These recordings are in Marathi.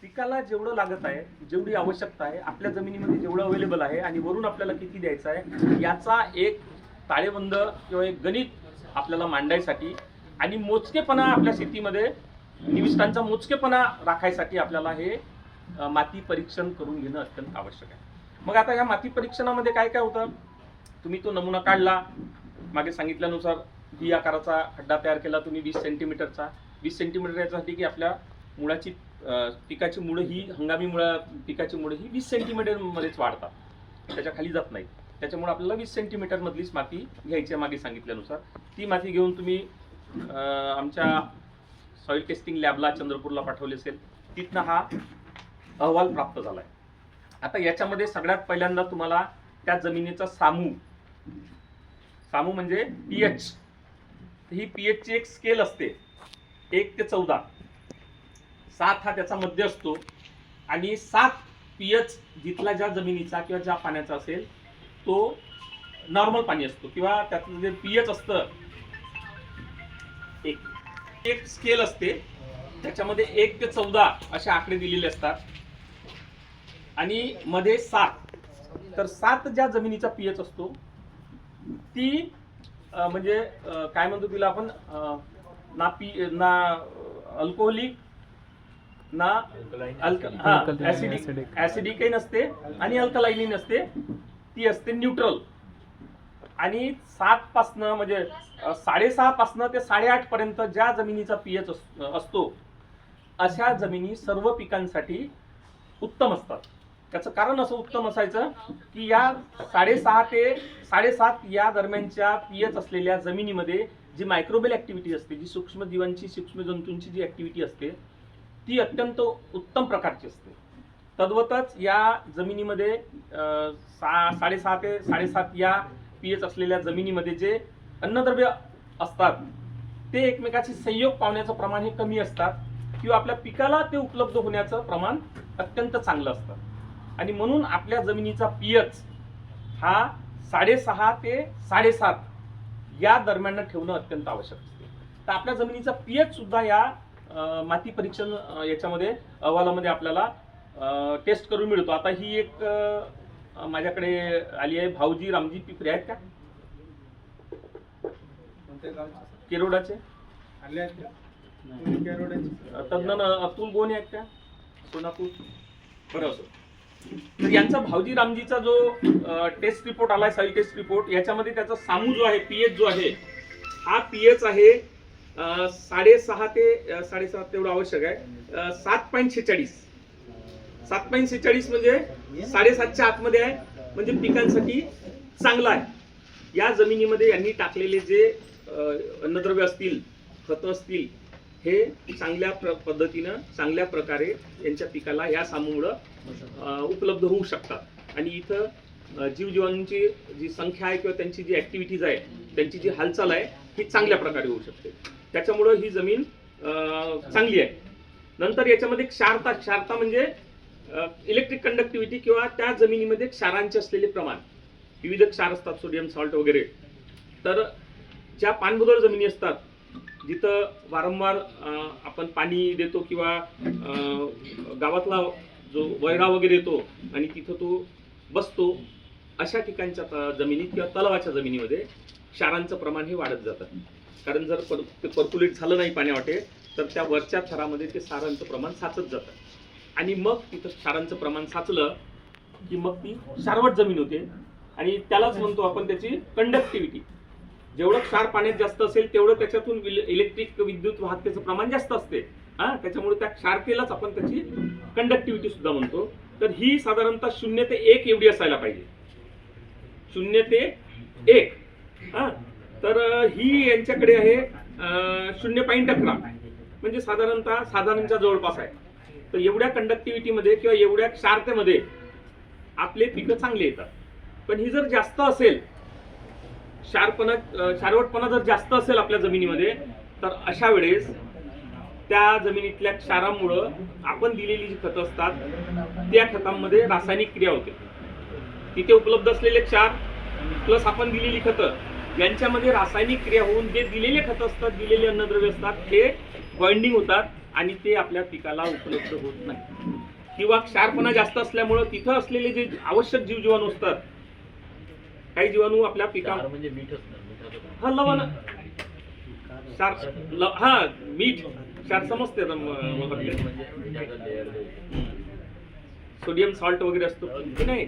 पिकाला जेवढं लागत आहे, जेवढी आवश्यकता आहे, आपल्या जमिनीमध्ये जेवढं अवेलेबल आहे आणि वरून आपल्याला किती द्यायचं आहे याचा एक ताळेबंद किंवा एक गणित आपल्याला मांडायसाठी आणि मोजकेपणा आपल्या शेतीमध्ये निविष्ठांचा मोजकेपणा राखायसाठी आपल्याला हे माती परीक्षण करून घेणं अत्यंत आवश्यक आहे. मग आता या माती परीक्षणामध्ये काय काय होतं, तुम्ही तो नमुना काढला, मागे सांगितल्यानुसार व्ही आकाराचा खड्डा तयार केला तुम्ही 20 सेंटीमीटरचा. 20 सेंटीमीटर याच्यासाठी की आपल्या मुळाची पिकाची मुळं ही हंगामी पिकाची मुळं ही 20 सेंटीमीटरमध्येच वाढतात, त्याच्या खाली जात नाहीत. त्याच्यामुळे आपल्याला 20 सेंटीमीटर मधलीच माती घ्यायची आहे मागे सांगितल्यानुसार. ती माती घेऊन तुम्ही आमच्या सॉइल टेस्टिंग लॅबला चंद्रपूरला पाठवले असेल, तिथनं हा अहवाल प्राप्त झाला आहे. आता याच्यामध्ये सगळ्यात पहिल्यांदा तुम्हाला त्या जमिनीचा सामू म्हणजे पीएच, ही पीएच ची एक स्केल असते 1 ते 14. 7 हा त्याचा मध्य असतो आणि 7 पीएच जिथला ज्या जमिनीचा किंवा ज्या पाण्याचा असेल तो नॉर्मल पाणी असतो किंवा त्यातलं जे पीएच असतं एक स्केल असते, त्याच्यामध्ये 1 ते 14 असे आकडे दिलेले असतात आणि मध्ये 7. तर 7 ज्या जमिनीचा पीएच असतो ती म्हणजे काय म्हणतो तिला आपण, ना अल्कोहोलिक ना ऍसिडिकही नसते आणि अल्कलाइनही नसते, ती असते न्यूट्रल. आणि 7 पासनं म्हणजे 6.5 पासनं ते 8.5 पर्यंत ज्या जमिनीचा पीएच असतो अशा जमिनी सर्व पिकांसाठी उत्तम असतात. त्याचं कारण असं उत्तम असायचं की या 6.5 ते 7.5 या दरम्यानच्या पीएच असलेल्या जमिनीमध्ये जी मायक्रोबियल ऍक्टिव्हिटी असते, जी सूक्ष्मजीवांची सूक्ष्मजंतूंची जी ऍक्टिव्हिटी असते ती अत्यंत उत्तम प्रकारची असते. तद्वतच या जमिनीमध्ये 6.5 ते 7.5 या पीएच असलेल्या जमिनीमध्ये जे अन्नद्रव्य असतात ते एकमेकाचे संयोग पावण्याचं प्रमाण हे कमी असतात किंवा आपल्या पिकाला ते उपलब्ध होण्याचं प्रमाण अत्यंत चांगलं असतं. आणि म्हणून आपल्या जमिनीचा पीएच हा 6.5 ते 7.5 या दरम्यान ठेवणं अत्यंत आवश्यक असते. तर आपल्या जमिनीचा पीएच सुद्धा या माती परीक्षण याच्यामध्ये अहवालामध्ये आपल्याला टेस्ट करून मिळतो. आता ही एक माझ्याकडे आली आहे, भाऊजी रामजी पिपरे आहेत का, केरोडाचे तज्ञ अतुल गोने आहेत का, सोनापूर, बरं असो. तर यांचा भाऊजी रामजीचा जो टेस्ट रिपोर्ट आलाय, सॉइल टेस्ट रिपोर्ट, याच्यामध्ये त्याचा सामू जो आहे, पीएच जो आहे, हा पीएच आहे 6.5 ते 7.5 तेवढं आवश्यक आहे, 7.46. 7.46 म्हणजे 7.5च्या आतमध्ये आहे, म्हणजे पिकांसाठी चांगला आहे. या जमिनीमध्ये यांनी टाकलेले जे अन्नद्रव्य असतील, खतं असतील, हे चांगल्या पद्धतीनं चांगल्या प्रकारे यांच्या पिकाला या सामूमुळं उपलब्ध होऊ शकतात. आणि इथं जीवजीवांची जी संख्या आहे किंवा त्यांची जी ऍक्टिव्हिटीज आहे, त्यांची जी हालचाल आहे ही चांगल्या प्रकारे होऊ शकते. त्याच्यामुळं ही जमीन चांगली आहे. नंतर याच्यामध्ये क्षारता म्हणजे इलेक्ट्रिक कंडक्टिव्हिटी किंवा त्या जमिनीमध्ये क्षारांचे असलेले प्रमाण, विविध क्षार असतात, सोडियम सॉल्ट वगैरे. तर ज्या पाणबुदळ जमिनी असतात, जिथं वारंवार आपण पाणी देतो किंवा गावातला जो वैरा वगैरे येतो आणि तिथं तो बसतो, अशा ठिकाणच्या जमिनीत किंवा तलावाच्या जमिनीमध्ये क्षारांचं प्रमाण हे वाढत जातं. कारण जर ते पर्क्युलेट झालं नाही पाण्यावाटे तर त्या वरच्या थरामध्ये ते क्षारांचं प्रमाण साचत जातं आणि मग तिथं क्षारांचं प्रमाण साचलं की मग ती क्षारवट जमीन होते आणि त्यालाच म्हणतो आपण त्याची कंडक्टिव्हिटी. जेवढं क्षार पाण्यात जास्त असेल तेवढं त्याच्यातून इलेक्ट्रिक विद्युत वाहकतेचं प्रमाण जास्त असते. त्याच्यामुळे त्या क्षारतेलाच आपण त्याची कंडक्टिव्हिटी सुद्धा म्हणतो. तर ही साधारणतः 0 ते 1 एवढी असायला पाहिजे, 0 ते 1. तर ही यांच्याकडे आहे 0.11, म्हणजे साधारणच्या जवळपास आहे. तर एवढ्या कंडक्टिव्हिटीमध्ये किंवा एवढ्या क्षारतेमध्ये आपले पिकं चांगले येतात. पण ही जर जास्त असेल, क्षारवटपणा जर जास्त असेल आपल्या जमिनीमध्ये, तर अशा वेळेस त्या जमिनीतल्या क्षारामुळं आपण दिलेली जी खतं असतात त्या खतांमध्ये रासायनिक क्रिया होते. तिथे उपलब्ध असलेले क्षार प्लस आपण दिलेली खतं यांच्यामध्ये रासायनिक क्रिया होऊन जे दिलेले खतं असतात, दिलेले अन्नद्रव्य असतात, हे बाइंडिंग होतात आणि ते आपल्या पिकाला उपलब्ध होत नाही, किंवा क्षारपणा जास्त असल्यामुळं तिथं असलेले जे आवश्यक जीवजीवाणू असतात, काही जीवाणू आपल्या पिकाला म्हणजे मीठ असतं, हा लवण क्षार हा मीठ क्षार समजते सोडियम सॉल्ट वगैरे असतो की नाही,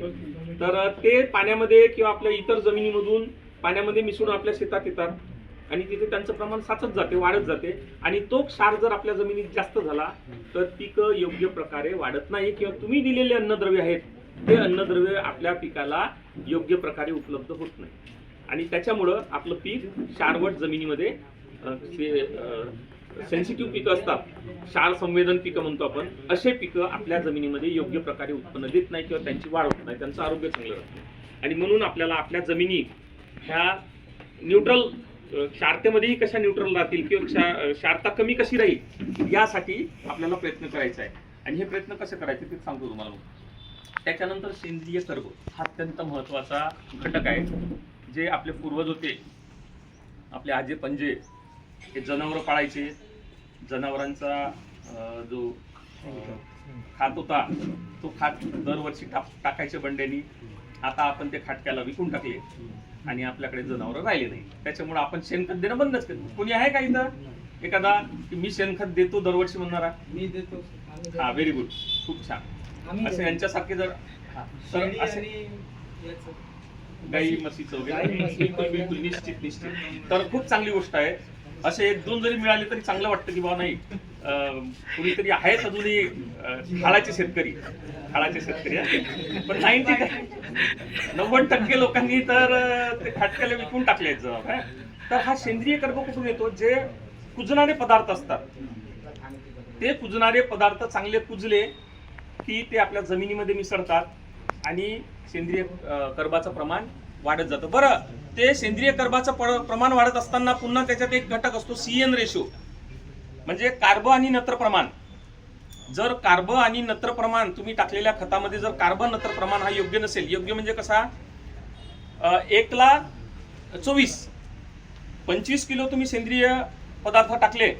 तर ते पाण्यामध्ये किंवा आपल्या इतर जमिनीमधून पाण्यामध्ये मिसळून आपल्या शेतात येतात आणि तिथे त्यांचं प्रमाण साचत जाते, वाढत जाते, आणि तो क्षार जर आपल्या जमिनीत जास्त झाला तर पीक योग्य प्रकारे वाढत नाही, किंवा तुम्ही दिलेले अन्नद्रव्य आहेत ते अन्नद्रव्य आपल्या पिकाला योग्य प्रकारे उपलब्ध होत नाही, आणि त्याच्यामुळं आपलं पीक क्षारवट जमिनीमध्ये सेन्सिटिव्ह पिकं असतात, क्षार संवेदन पिकं म्हणतो आपण, असे पिकं आपल्या जमिनीमध्ये योग्य प्रकारे उत्पन्न देत नाही किंवा त्यांची वाढ होत नाही, त्यांचं आरोग्य चांगलं राहत नाही. आणि म्हणून आपल्याला आपल्या जमिनी ह्या न्यूट्रल क्षारतेमध्येही कशा न्यूट्रल राहतील किंवा क्षारता कमी कशी राहील यासाठी आपल्याला प्रयत्न करायचा आहे. आणि हे प्रयत्न कसे करायचे ते सांगतो तुम्हाला. त्याच्यानंतर सेंद्रिय कर्ब हा अत्यंत महत्वाचा घटक आहे. जे आपले पूर्वज होते, आपले आजे पंजे, हे जनावरं पाळायचे, जनावरांचा जो खात होता तो खात दरवर्षी टाकायचे बंड्यांनी. आता आपण ते खाटक्याला विकून टाकले आणि आपल्याकडे जनावरं राहिले नाही, त्याच्यामुळे आपण शेणखत देणं बंदच केलं. कोणी आहे का इथं एखादा की मी शेणखत देतो दरवर्षी म्हणणारा? मी देतो. हा, व्हेरी गुड, खूप छान. असे यांच्यासारखे जर गाई म्हशीचं वगैरे बिलकुल निश्चित तर खूप चांगली गोष्ट आहे. असे 1-2 जरी मिळाले तरी चांगलं वाटतं की बाबा नाही कुणीतरी आहेत अजूनही खाळाचे शेतकरी पण 90% लोकांनी तर ते खाटक्याला विकून टाकले आहेत. तर हा सेंद्रिय कर्ब कुठून येतो? जे कुजणारे पदार्थ असतात, ते कुजणारे पदार्थ चांगले कुजले की ते आपल्या जमिनीमध्ये मिसळतात आणि सेंद्रिय कर्बाचं प्रमाण वाढत जातं. बरं, ते सेंद्रिय कर्बाचं प्रमाण वाढत असताना पुन्हा त्याच्यात एक घटक असतो CN रेशो, म्हणजे कार्ब आणि नत्र प्रमाण. जर कार्ब आणि नत्र प्रमाण तुम्ही टाकलेल्या खतामध्ये जर कार्ब नत्र प्रमाण हा योग्य नसेल, योग्य म्हणजे कसा, 1/24 25 किलो तुम्ही सेंद्रिय पदार्थ टाकले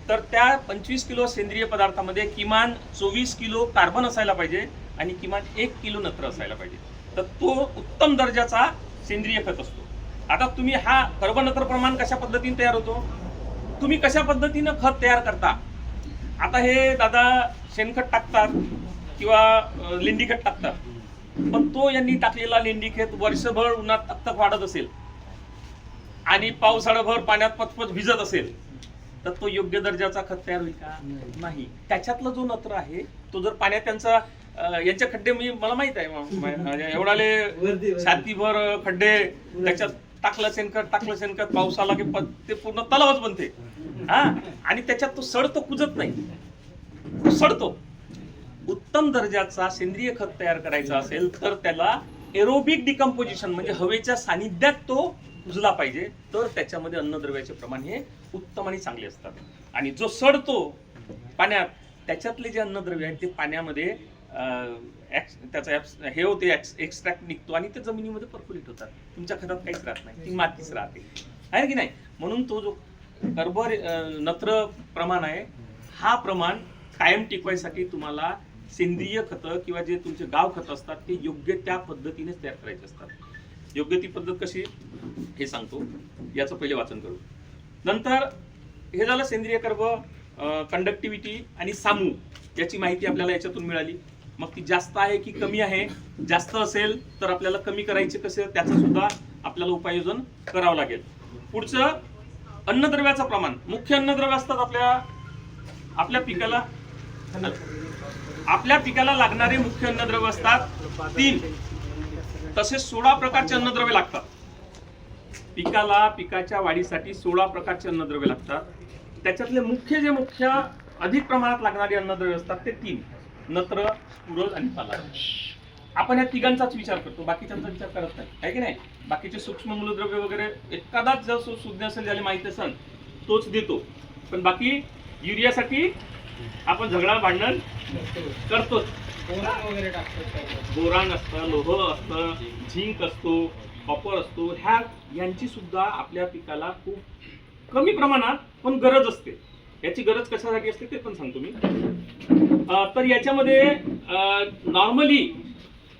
तर त्या 25 किलो सेंद्रिय पदार्थामध्ये किमान 24 किलो कार्बन असायला पाहिजे आणि किमान 1 किलो नत्र असायला पाहिजे. तर तो उत्तम दर्जाचा सेंद्रिय खत असतो. आता तुम्ही हा कर्बनत्र प्रमाण कशा पद्धतीने तयार होतो, तुम्ही कशा पद्धतीनं खत तयार करता? आता हे दादा शेणखत टाकतात किंवा लेंडी खत टाकतात, पण तो यांनी टाकलेला लेंडी खत वर्षभर उन्हात तकतक वाढत असेल आणि पावसाळाभर पाण्यात पचपच भिजत असेल तर तो योग्य दर्जाचा खत तयार होईल का? नाही. त्याच्यातला जो नत्र आहे तो जर पाण्यात त्यांचा यांचे खड्डे, मला माहित आहे एवढाले छातीभर खड्डे, त्याच्यात टाकलं शेणखत पाऊस आला की ते पूर्ण तलावच बनते. हा, आणि त्याच्यात तो सडतो, कुजत नाही, तो सडतो. उत्तम दर्जाचा सेंद्रिय खत तयार करायचा असेल तर त्याला एरोबिक डिकम्पोजिशन म्हणजे हवेच्या सानिध्यात तो कुजला पाहिजे, तर त्याच्यामध्ये अन्नद्रव्याचे प्रमाण हे उत्तम आणि चांगले असतात. आणि जो सडतो पाण्यात, त्याच्यातले जे अन्नद्रव्य आहेत ते पाण्यामध्ये त्याचा हे होते, एक्स्ट्रॅक्ट निघतो आणि ते जमिनीमध्ये पर्क्युलेट होतात. तुमच्या खतात काहीच राहत नाही, ती मातीच राहते, आहे की नाही? म्हणून तो जो कर्ब नत्र प्रमाण आहे, हा प्रमाण कायम टिकवायसाठी तुम्हाला सेंद्रिय खतं किंवा जे तुमचे गाव खतं असतात ते योग्य त्या पद्धतीनेच तयार करायचे असतात. योग्य ती पद्धत कशी हे सांगतो, याचं पहिले वाचन करू. नंतर हे झालं सेंद्रिय कर्ब, कंडक्टिव्हिटी आणि सामू याची माहिती आपल्याला याच्यातून मिळाली. मग ती जास्त आहे की कमी आहे? जास्त असेल तर आपल्याला कमी करायचे कसे, त्याचं सुद्धा आपल्याला उपाययोजन करावं लागेल. पुढचं अन्नद्रव्याचं प्रमाण. मुख्य अन्नद्रव्य असतात आपल्या पिकाला लागणारे मुख्य अन्नद्रव्य असतात 3. तसे 16 प्रकारचे अन्नद्रव्य लागतात पिकाच्या वाढीसाठी. 16 प्रकारचे अन्नद्रव्य लागतात. त्याच्यातले मुख्य अधिक प्रमाणात लागणारे अन्नद्रव्य असतात ते 3: नत्र, स्फुरद आणि पालाश. आपण या तिघांचाच विचार करतो, बाकीच्यांचा विचार करत नाही, आहे की नाही? बाकीचे सूक्ष्म मूलद्रव्य वगैरे एखादाच जर सुज्ञ असेल, ज्याला माहिती असेल तोच देतो, पण बाकी युरियासाठी आपण झगडा भांडण करतोच. बोरान असतं, लोह असतं, झिंक असतो, कॉपर असतो. यांची सुद्धा आपल्या पिकाला खूप कमी प्रमाणात पण गरज असते. याची गरज कशासाठी असते ते पण सांगतो मी. तर याच्यामध्ये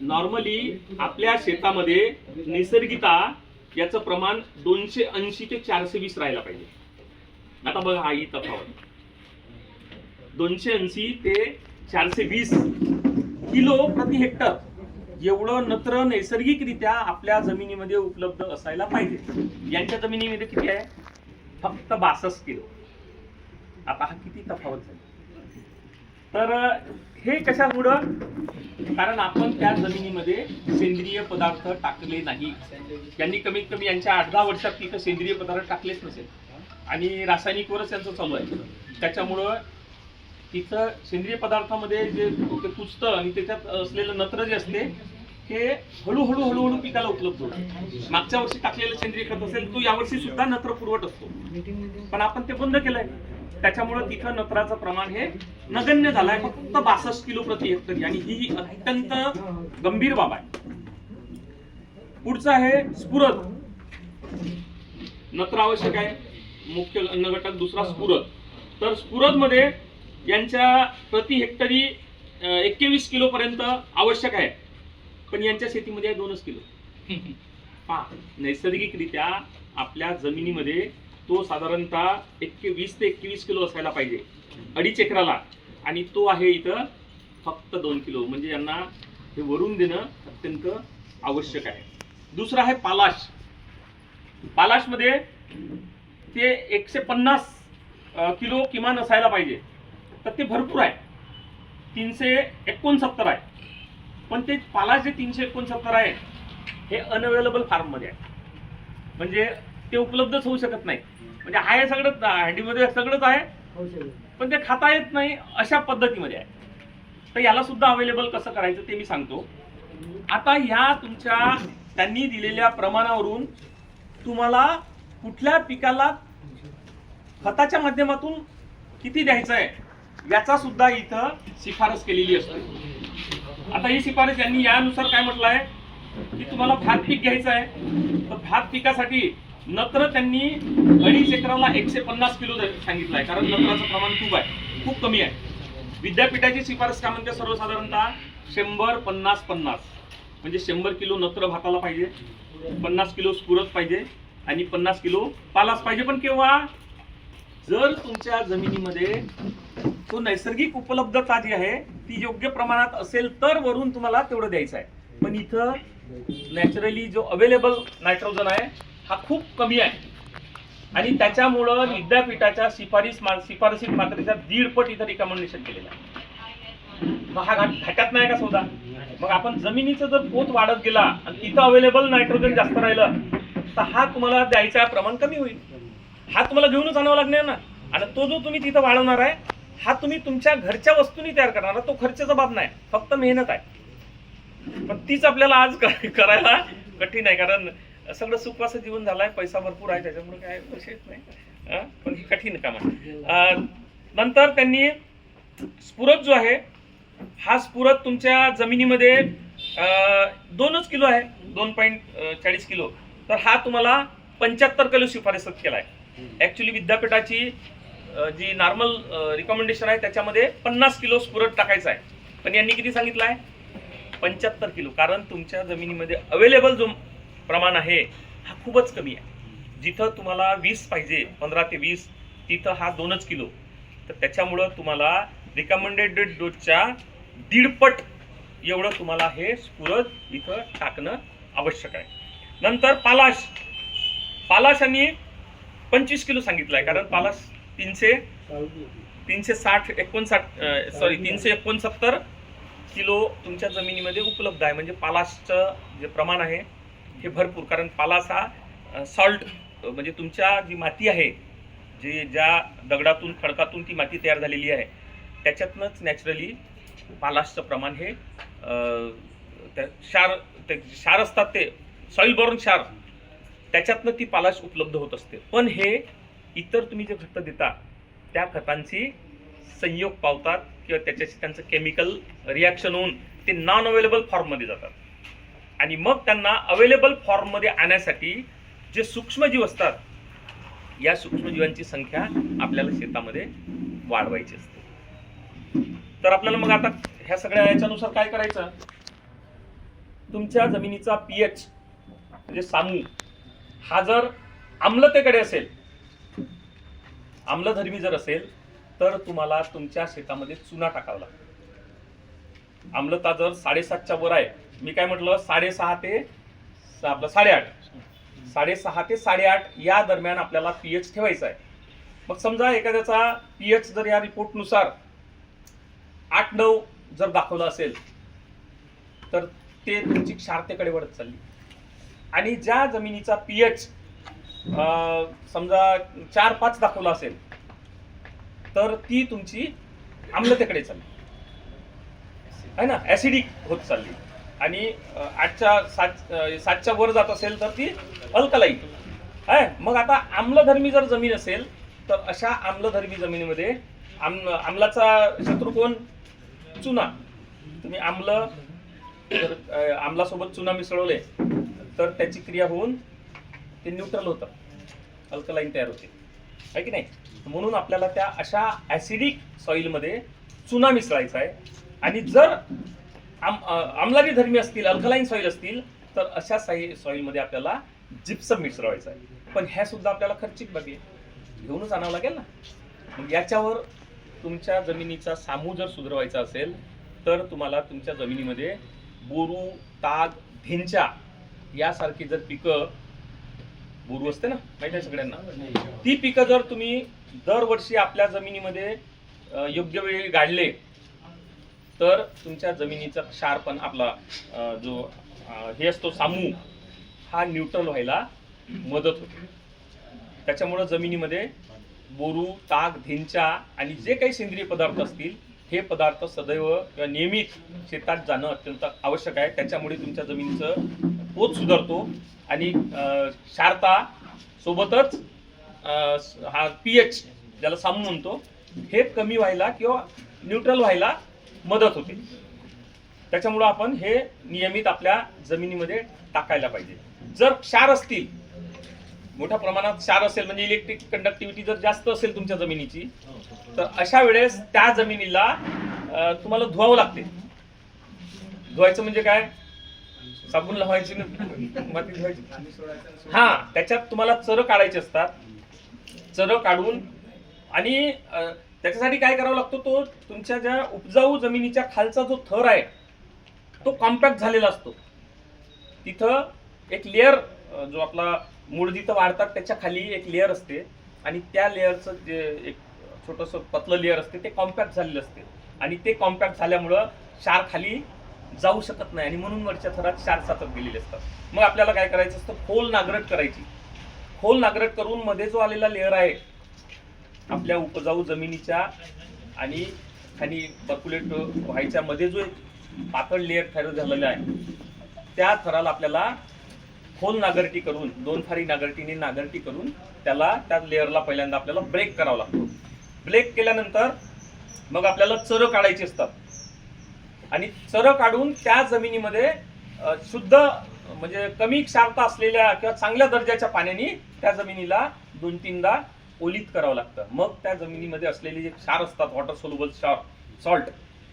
नॉर्मली आपल्या शेतामध्ये नैसर्गिकता याचं प्रमाण 280 ते 420 राहायला पाहिजे. आता बघा हा ही तफावत, 280 ते 420 किलो प्रति हेक्टर एवढं नत्र नैसर्गिकरित्या आपल्या जमिनीमध्ये उपलब्ध असायला पाहिजे. यांच्या जमिनीमध्ये किती आहे? फक्त 62 किलो. आता हा किती तफावत झाली? तर हे कशामुळं? कारण आपण त्या जमिनीमध्ये सेंद्रिय पदार्थ टाकले नाही. त्यांनी कमीत कमी यांच्या 8-10 वर्षात तिथं सेंद्रिय पदार्थ टाकलेच नसेल आणि रासायनिकवरच त्यांचं चालू आहे. त्याच्यामुळं तिथं सेंद्रिय पदार्थामध्ये जे ते कुजतं आणि त्याच्यात असलेलं नत्र जे असते हे हळूहळू पिकाला उपलब्ध होतं. मागच्या वर्षी टाकलेलं सेंद्रिय खत असेल तो यावर्षी सुद्धा नत्र पुरवत असतो, पण आपण ते बंद केलंय. त्याच्यामुळं तिथं नत्राचं प्रमाण हे नगण्य झालंय, फक्त 62 किलो प्रति हेक्टर. आणि ही अत्यंत गंभीर बाब आहे. पुढचं आहे स्फुरद. नत्र आवश्यक आहे, मुख्य अन्न घटक. दुसरा स्फुरद. तर स्फुरद मध्ये यांच्या प्रति हेक्टरी 21 किलो पर्यंत आवश्यक आहे, पण यांच्या शेतीमध्ये 2 किलो. नैसर्गिकरित्या आपल्या जमिनीमध्ये तो साधारणतः 20 ते 21 किलो असायला पाहिजे 2.5 एकराला, आणि तो आहे इथं फक्त 2 किलो. म्हणजे यांना हे वरून देणं अत्यंत आवश्यक आहे. दुसरा आहे पालाश. पालाशमध्ये ते 150 किलो किमान असायला पाहिजे, तर ते भरपूर आहे. 369 आहे, पण ते पालाश जे 369 आहे हे अनअवेलेबल फार्म मध्ये आहे. म्हणजे ते उपलब्धच होऊ शकत नाही. म्हणजे आहे सगळं हँडीमध्ये सगळंच आहे, पण ते खाता येत नाही अशा पद्धतीमध्ये आहे. तर याला सुद्धा अवेलेबल कसं करायचं ते मी सांगतो. आता ह्या तुमच्या त्यांनी दिलेल्या प्रमाणावरून तुम्हाला कुठल्या पिकाला खताच्या माध्यमातून किती द्यायचं आहे याचा सुद्धा इथं शिफारस केलेली असते. आता ही शिफारस यांनी यानुसार काय म्हटलं आहे की तुम्हाला भात पीक घ्यायचं आहे, तर भात पिकासाठी नत्र त्यांनी 2.5 एकराला 150 किलो सांगितलं आहे. कारण नत्राचं प्रमाण खूप कमी आहे. विद्यापीठाची शिफारस काय म्हणते? सर्वसाधारणतः 100-50-50 म्हणजे 100 किलो नत्र भाताला पाहिजे, 50 किलो स्फुरद पाहिजे आणि 50 किलो पालास पाहिजे. पण केव्हा? जर तुमच्या जमिनीमध्ये तो नैसर्गिक उपलब्धता जी आहे ती योग्य प्रमाणात असेल तर वरून तुम्हाला तेवढं द्यायचं आहे. पण इथं नॅचरली जो अवेलेबल नायट्रोजन आहे हा खूप कमी आहे, आणि त्याच्यामुळं विद्यापीठाच्या शिफारसीत मात्रेच्या 1.5 पट इथं रिकमेंडेशन केलेलं आहे. मग हा घाटात नाही का सौदा? मग आपण जमिनीचं जर पोत वाढत गेला आणि तिथं अवेलेबल नायट्रोजन जास्त राहिलं तर हा तुम्हाला द्यायचा प्रमाण कमी होईल. हा तुम्हाला घेऊनच आणावा लागणार ना. आणि तो जो तुम्ही तिथं वाढवणार आहे हा तुम्ही तुमच्या घरच्या वस्तूंनी तयार करणार, तो खर्चाचा बाब नाही, फक्त मेहनत आहे. पण तीच आपल्याला आज करायला कठीण आहे, कारण सगळं सुखवाचं जीवन झालंय, पैसा भरपूर आहे, त्याच्यामुळे काय विषयच नाही. पण ही कठीण काम आहे. नंतर त्यांनी स्फुरद जो आहे हा स्फुरद तुमच्या जमिनीमध्ये 2 किलो आहे, 2.40 किलो. तर हा तुम्हाला 75 किलो शिफारस केला आहे. ऍक्च्युली विद्यापीठाची जी नॉर्मल रिकमेंडेशन आहे त्याच्यामध्ये 50 किलो स्फुरद टाकायचा आहे, पण यांनी किती सांगितलं आहे? 75 किलो. कारण तुमच्या जमिनीमध्ये अवेलेबल जो प्रमाण आहे हा खूपच कमी आहे. जिथं तुम्हाला 20 पाहिजे, 15 ते 20, तिथं हा 2 किलो. तर त्याच्यामुळं तुम्हाला रिकमेंडेड डोसच्या 1.5 पट एवढं तुम्हाला हे स्फुरद इथं टाकणं आवश्यक आहे. नंतर पालाशांनी 25 किलो सांगितलं आहे, कारण पालाश 369 किलो तुमच्या जमिनीमध्ये उपलब्ध आहे. म्हणजे पालाशचं जे प्रमाण आहे हे भरपूर, कारण पालाश हा सॉल्ट म्हणजे तुमच्या जी माती आहे, ज्या दगडातून खडकातून ती माती तयार झालेली आहे त्याच्यातनंच नॅचरली पालाशचं प्रमाण हे क्षार असतात, ते सॉइल बॉर्न क्षार, त्याच्यातनं ती पालाश उपलब्ध होत असते. पण हे इतर तुम्ही जे खतं देता त्या खतांची संयोग पावतात किंवा त्याच्याशी त्यांचं केमिकल रिॲक्शन होऊन ते नॉन अवेलेबल फॉर्ममध्ये जातात, आणि मग त्यांना अवेलेबल फॉर्ममध्ये आणण्यासाठी जे सूक्ष्मजीव असतात या सूक्ष्मजीवांची संख्या आपल्याला शेतामध्ये वाढवायची असते. तर आपल्याला मग आता ह्या सगळ्या याच्यानुसार काय करायचं, तुमच्या जमिनीचा पीएच म्हणजे सामू हा जर आम्लतेकडे असेल, आम्लधर्मी जर असेल, तर तुम्हाला तुमच्या शेतामध्ये चुना टाकावा लागतो. आम्लता जर 7.5च्या वर आहे, मी काय म्हटलं 6.5 ते आपलं 8.5, 6.5 ते 8.5 या दरम्यान आपल्याला पीएच ठेवायचा आहे. मग समजा एखाद्याचा पीएच जर या रिपोर्टनुसार 8-9 जर दाखवलं असेल, तर ते तुमची क्षारतेकडे वळत चालली. आणि ज्या जमिनीचा पीएच समजा 4-5 दाखवला असेल, तर ती तुमची आम्लतेकडे चालली आहे ना, ऍसिडिक होत चालली. आणि 7च्या वर जात असेल तर ती अल्कलाईन आहे. मग आता आम्लधर्मी जर जमीन असेल, तर अशा आम्लधर्मी जमिनीमध्ये आम्लाचा शत्रू कोण? चुना. तुम्ही आम्लासोबत चुना मिसळवले तर त्याची क्रिया होऊन ते न्यूट्रल होतं, अल्कलाईन तयार होते, आहे की नाही. म्हणून आपल्याला त्या अशा ऍसिडिक सॉइलमध्ये चुना मिसळायचा आहे. आणि जर आम्लारी धर्मी असतील, अल्कलाईन सॉइल असतील, तर अशा सॉइलमध्ये आपल्याला जिप्सम मिसळवायचं आहे. पण ह्या सुद्धा आपल्याला खर्चिक बाबी आहे, घेऊनच आणावं लागेल ना. मग याच्यावर तुमच्या जमिनीचा सामू जर सुधारवायचा असेल, तर तुम्हाला तुमच्या जमिनीमध्ये बोरू, ताग, धेंचा यासारखी जर पिकं, बोरू असते ना, माहिती आहे सगळ्यांना, ती पिकं जर तुम्ही दरवर्षी आपल्या जमिनीमध्ये योग्य वेळी गाडले, तर तुमच्या जमिनीचा क्षारपण आपला जो हे असतो सामू हा न्यूट्रल व्हायला मदत होते. त्याच्यामुळं जमिनीमध्ये बोरू, ताग, धेंचा आणि जे काही सेंद्रिय पदार्थ असतील, हे पदार्थ सदैव किंवा नियमित शेतात जाणं अत्यंत आवश्यक आहे. त्याच्यामुळे तुमच्या जमिनीचं पोत सुधारतो आणि क्षारता सोबतच हा पीएच ज्याला सामू म्हणतो हे कमी व्हायला किंवा न्यूट्रल व्हायला मदत होते. त्याच्यामुळं आपण हे नियमित आपल्या जमिनीमध्ये टाकायला पाहिजे. जर क्षार असतील, मोठ्या प्रमाणात क्षार असेल, म्हणजे इलेक्ट्रिक कंडक्टिव्हिटी जर जास्त असेल तुमच्या जमिनीची, तर अशा वेळेस त्या जमिनीला तुम्हाला धुवावं लागते. धुवायचं म्हणजे काय? साबण लावायची, माती धुवायची. हा, त्याच्यात तुम्हाला चरं काढायचे असतात. चरं काढून आणि त्याच्यासाठी काय करावं लागतो, तो तुमच्या ज्या उपजाऊ जमिनीच्या खालचा जो थर आहे तो कॉम्पॅक्ट झालेला असतो. तिथं एक लेअर, जो आपला मूळ जिथं वाढतात त्याच्या खाली एक लेअर असते आणि त्या लेअरचं जे एक छोटंसं पतलं लेअर असते ते कॉम्पॅक्ट झालेलं असते. आणि ते कॉम्पॅक्ट झाल्यामुळं क्षार खाली जाऊ शकत नाही आणि म्हणून वरच्या थरात क्षार साचत गेलेले असतात. मग आपल्याला काय करायचं असतं, खोल नांगरट करायची. खोल नांगरट करून मध्ये जो आलेला लेअर आहे आपल्या उपजाऊ जमिनीच्या आणि खाली पर्क्युलेट व्हायच्या मध्ये जो एक पातळ लेअर तयार झालेला आहे, त्या थराला आपल्याला खोल नांगरटी करून, 2 फारी नांगरटीने नांगरटी करून त्याला, त्या लेअरला पहिल्यांदा आपल्याला ब्रेक करावा लागतो. ब्रेक केल्यानंतर मग आपल्याला चरं काढायची असतात आणि चरं काढून त्या जमिनीमध्ये शुद्ध म्हणजे कमी क्षारता असलेल्या किंवा चांगल्या दर्जाच्या पाण्याने त्या जमिनीला 2-3दा ओलीत करावं लागतं. मग त्या जमिनीमध्ये असलेले जे क्षार असतात, वॉटर सोल्युबल सॉल्ट,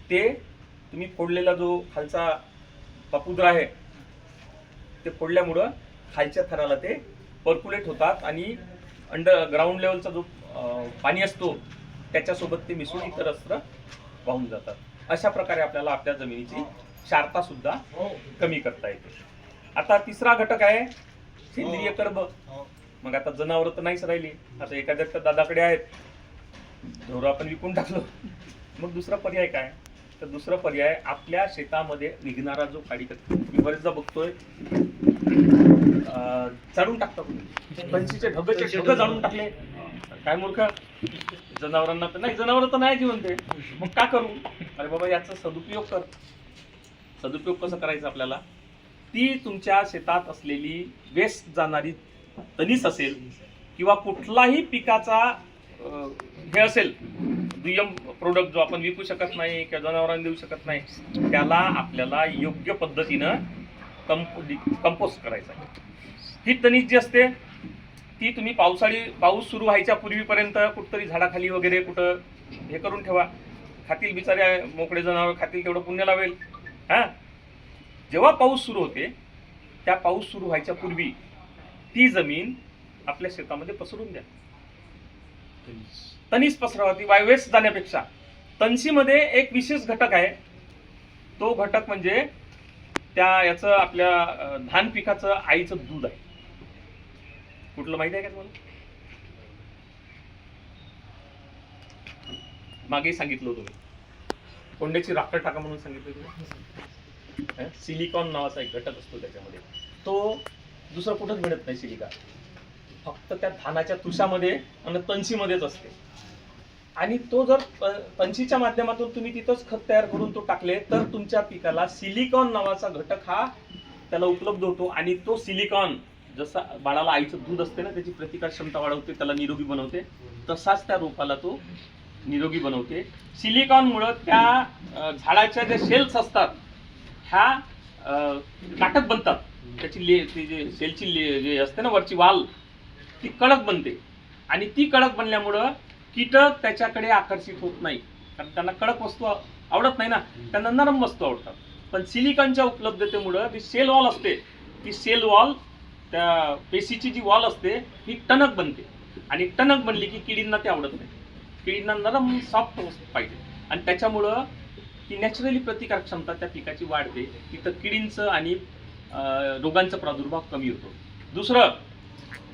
ते तुम्ही फोडलेला जो खालचा पपुद्रा आहे ते फोडल्यामुळं खालच्या थराला ते पर्क्युलेट होतात आणि ग्राउंड लेवलचा जो पाणी असतो त्याच्यासोबत ते मिसळून इतरत्र वाहून जातात. अशा प्रकारे आपल्याला आपल्या जमिनीची क्षारता सुद्धा कमी करता येते. आता तिसरा घटक आहे सेंद्रिय कर्ब. मग आता जनावरं तर नाहीच राहिली, आता एखाद्या दादाकडे आहेत, ढोरं आपण विकून टाकलो, मग दुसरा पर्याय काय? तर दुसरा पर्याय आपल्या शेतामध्ये निघणारा जो काडीकचरा, मी बरेचदा बघतोय जाळून टाकतात, फणसीचे ढगं जाळून टाकले. काय मूर्ख, जनावरांना तर नाही, जनावर तर नाही जिवंत, मग का करू? अरे बाबा, याचा सदुपयोग कर. सदुपयोग कसं करायचं आपल्याला? ती तुमच्या शेतात असलेली वेस्ट जाणारी तणीस असेल किंवा कुठलाही पिकाचा हे असेल दुय्यम प्रोडक्ट जो आपण विकू शकत नाही किंवा जनावरांना देऊ शकत नाही, त्याला आपल्याला योग्य पद्धतीनं कंपोस्ट करायचं आहे. ही तणीस जी असते ती तुम्ही पाऊस सुरू व्हायच्या पूर्वीपर्यंत कुठतरी झाडाखाली वगैरे कुठं हे करून ठेवा. खातील बिचारे, मोकळे जनावर खातील, तेवढं पुण्य लावेल. हा, जेव्हा पाऊस सुरू होते त्या पाऊस सुरू व्हायच्या पूर्वी ती जमीन आपल्या शेतामध्ये पसरून द्या. तणीस पसरवा, ती वायवेस जाण्यापेक्षा. तणसीमध्ये एक विशेष घटक आहे, तो घटक म्हणजे याचं आपल्या धान पिकाचं आईचं दूध आहे. कुठलं माहिती आहे का तुम्हाला? मागे सांगितलं होतं मी, कोंड्याची राखळ टाका म्हणून सांगितलं तुम्ही. सिलिकॉन नावाचा एक घटक असतो त्याच्यामध्ये, तो दुसरा कुठंच मिळत नाही. सिलिका फक्त त्या धानाच्या तुषामध्ये आणि तणसीमध्येच असते. आणि तो जर तणसीच्या माध्यमातून तुम्ही तिथंच खत तयार करून तो टाकले तर तुमच्या पिकाला सिलिकॉन नावाचा घटक हा त्याला उपलब्ध होतो. आणि तो सिलिकॉन जसा बाळाला आईचं दूध असते ना, त्याची प्रतिकार क्षमता वाढवते, त्याला निरोगी बनवते, तसाच त्या रोपाला तो निरोगी बनवते. सिलिकॉनमुळं त्या झाडाच्या ज्या सेल्स असतात ह्या काटक बनतात. त्याची सेलची जे असते ना वरची वाल, ती कडक बनते. आणि ती कडक बनल्यामुळं कीटक त्याच्याकडे आकर्षित होत नाही, कारण त्यांना कडक वस्तू आवडत नाही ना, त्यांना नरम वस्तू आवडतात. पण सिलिकॉनच्या उपलब्धतेमुळं ती सेल वॉल असते, ती सेल वॉल, त्या पेशीची जी वॉल असते ही टणक बनते. आणि टणक बनली की किडींना ते आवडत नाही. किडींना नरम सॉफ्ट वस्तू पाहिजे. आणि त्याच्यामुळं ती नॅचरली प्रतिकार क्षमता त्या पिकाची वाढते. तिथं किडींचं आणि रोगांचा प्रादुर्भाव कमी होतो. दुसरं,